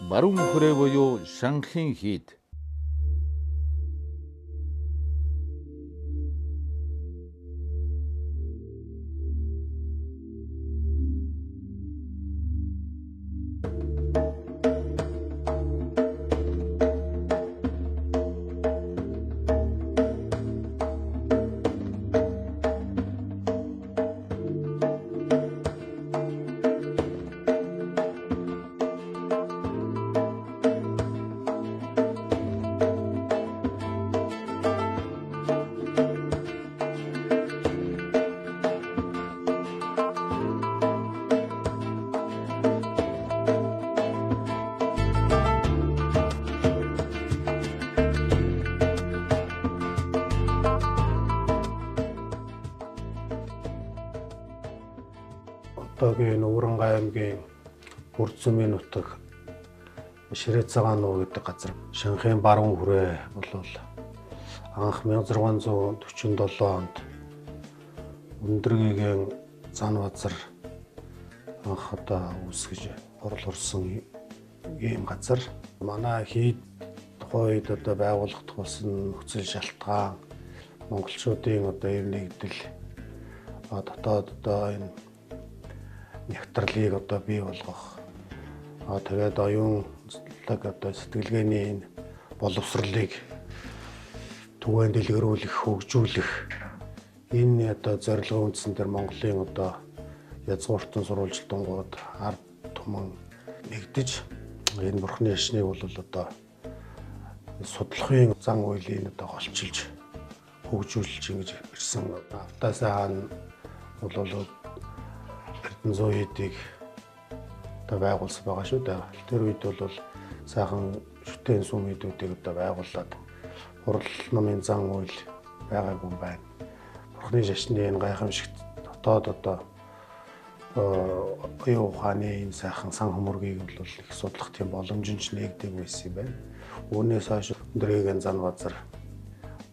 Баруун хүрээ буюу Шанхын хийд. Одоогийн Өвөрнгай аймгийн Бүрдсүмийн нутаг Ширээцагаан нуу гэдэг газар Шанхын баруун хүрээ бол анх 1647 онд Өндөргийн зан базар анх үүсгэж орлуулсан ийм газар. Манай хийд тухайн үед байгуулагдах болсон нөхцөл шалтгаан монголчуудын ер нэгдэл дотоод энэ нягтралыг бий болгох тэгээд оюунлаг сэтгэлгээний энэ боловсролыг түгээн дэлгэрүүлэх, хөгжүүлэх энэ зорилгын үндсэн дээр Монголын язгууртан сурвалжлалтангууд ард түмэн нэгдэж энэ бурхны яшныг бол судлахын зан үйлийг голчилж хөгжүүлж ингэж ирсэн. Автасаа хаан бол Эрдэнэзүйдийг байгуулсан байгаа шүү дээ. Тэр үед бол сайхан шүтэн сүм хийдүүдийг байгуулад хурал намын зан үйл байгаагүй байна. Бурхны шашны энэ гайхамшигт дотоод оюун ухааны энэ сайхан сан хөмөргийг бол их судлах тийм боломж нь нэгдэг байсан юм байна. Үүнээс хойш Өндөргийн зан базар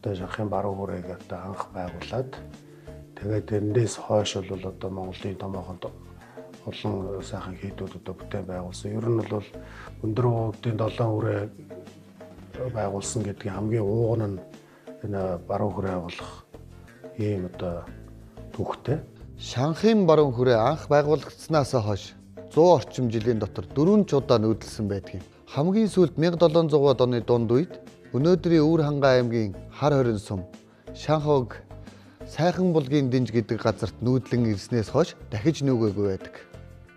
Шанхын баруун хүрээгээ анх байгуулад тэгээд эндээс хойш бол Монголын томоохон олон сайхан хийдүүд бүтээн байгуулсан. Ер нь бол өндөр өвгдийн 7 хүрээ байгуулсан гэдгийн хамгийн ууг нь энэ баруун хүрээ болох ийм түүхтэй. Шанхын баруун хүрээ анх байгуулагдсанаас хойш 100 орчим жилийн дотор 4 удаа нүүдэлсэн байдаг юм. Хамгийн сүүлд 1700-аад оны дунд үед өнөөдрийн Өвөр Хангай аймгийн хар хорин сум Шанхог Сайхан булгийн дэнж гэдэг газарт нүүдлэн ирснээс хойш дахиж нүгээгүй байдаг.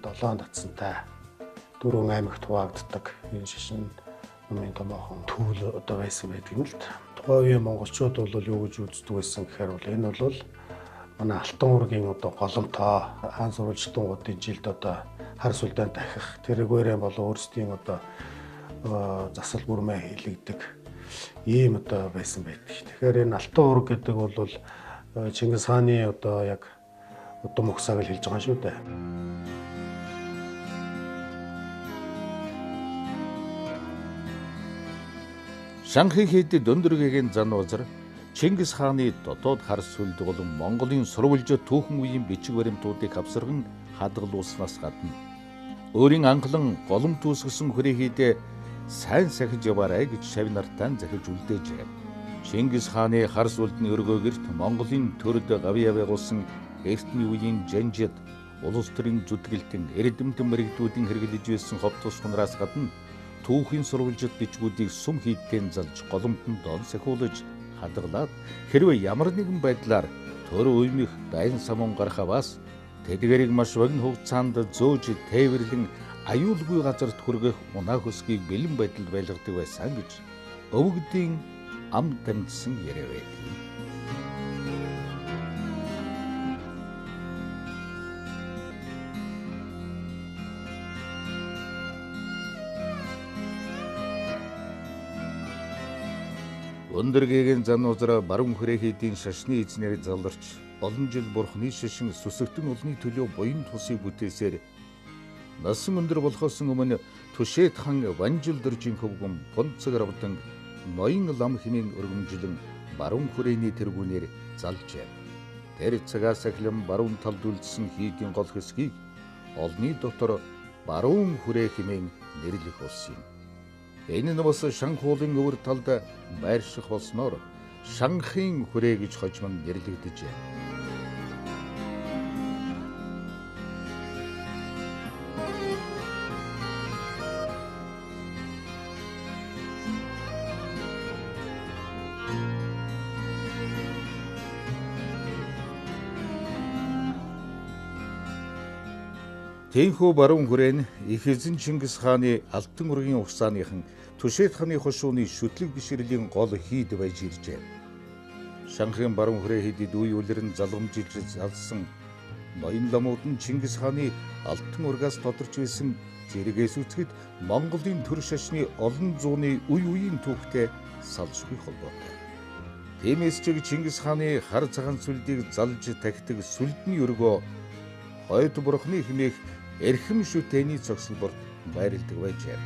7 татсантай 4 аймагт хуваагддаг энэ шашин намын томоохон түүл байсан байдаг юм л да. Тухайн үеийн монголчууд бол юу гэж үздэг байсан гэхээр бол энэ бол манай Алтан уургийн голомтоо хаан сурвалжлалтуудын жилд хар сүлдэн дахих тэргээрээ бол өөрсдийн засал бүрмээ хийлэгдэг ийм байсан байдаг. Тэгэхээр энэ Алтан уург гэдэг бол Чингис хааны яг удам ухсааг л хэлж байгаа шүү дээ. Шанхын хийдэд Өндөргийн зан базар Чингис хааны дотоод хар сүлд болон Монголын сурвалжит түүхэн үеийн бичиг баримтуудыг авсарган хадгалуулснаас гадна өөрийн анхлан голом түүсгэсэн хүрээ хийдэ сайн сахиж яваарай гэж шавь нартаа захиж үлдээжээ. Чингис хааны хар сүлдний өргөөгөрт Монголын төрд гавьяа байгуулсан эртний үеийн жанжид улс төрийн зүтгэлтэн эрдэмтэн мэрэгдүүдийн хэрэглэж байсан хов тус хунараас гадна түүхийн сурвалжит бичгүүдийг сүм хийдтэн залж голомтонд он сахиулж хадгалаад хэрвээ ямар нэгэн байдлаар төр уймих дайн самун гарахаас тэдгэрийг маш богино хугацаанд зөөж тээвэрлэн аюулгүй газарт хүргэх унаа хөсгийг бэлэн байдалд байлгадаг байсан гэж өвгдийн ам дамжсан яриа байдаг. Өндөргийн зан базар баруун хүрээ хийдийн шашны эзнэр заларч олон жил бурхны шашин сүсэгтэн олны төлөө буян тусыг бүтээсээр насан өндөр болохоос өмнө Түшээд хан Ванжил дөржин хөвгөн Пунцэг равдан ноён лам хэмээн өргөмжлөн баруун хүрээний тэргүүнээр залжээ. Тэр цагаас эхлэн баруун талд үлдсэн хийдийн гол хэсгийг олны дотор баруун хүрээ хэмээн нэрлэх болсон юм. Энэ нь бас шанх уулын өвөр талд байрших болсноор шанхын хүрээ гэж хожим нэрлэгдэжээ. Тэнхүү баруун хүрээ нь их эзэн Чингис хааны Алтан ургийн угсааныхан Түшэт хааны хошууны шүтлэг бишрэлийн гол хийд байж иржээ. Шанхын баруун хүрээ хийдэд үе үлрэн залгамжилж залсан ноён ламууд нь Чингис хааны Алтан ургаас тодорч байсан зэрэгээс үцгэд Монголын төр шашны олон зууны үе үеийн түүхтэй салшгүй холбоотой. Тиймээс ч Чингис хааны хар цагаан сүлдийг залж тахидаг сүлдний өргөө хойд бурхны хэмээх эрхэм шүтээний цогцлбор байрладаг байжээ.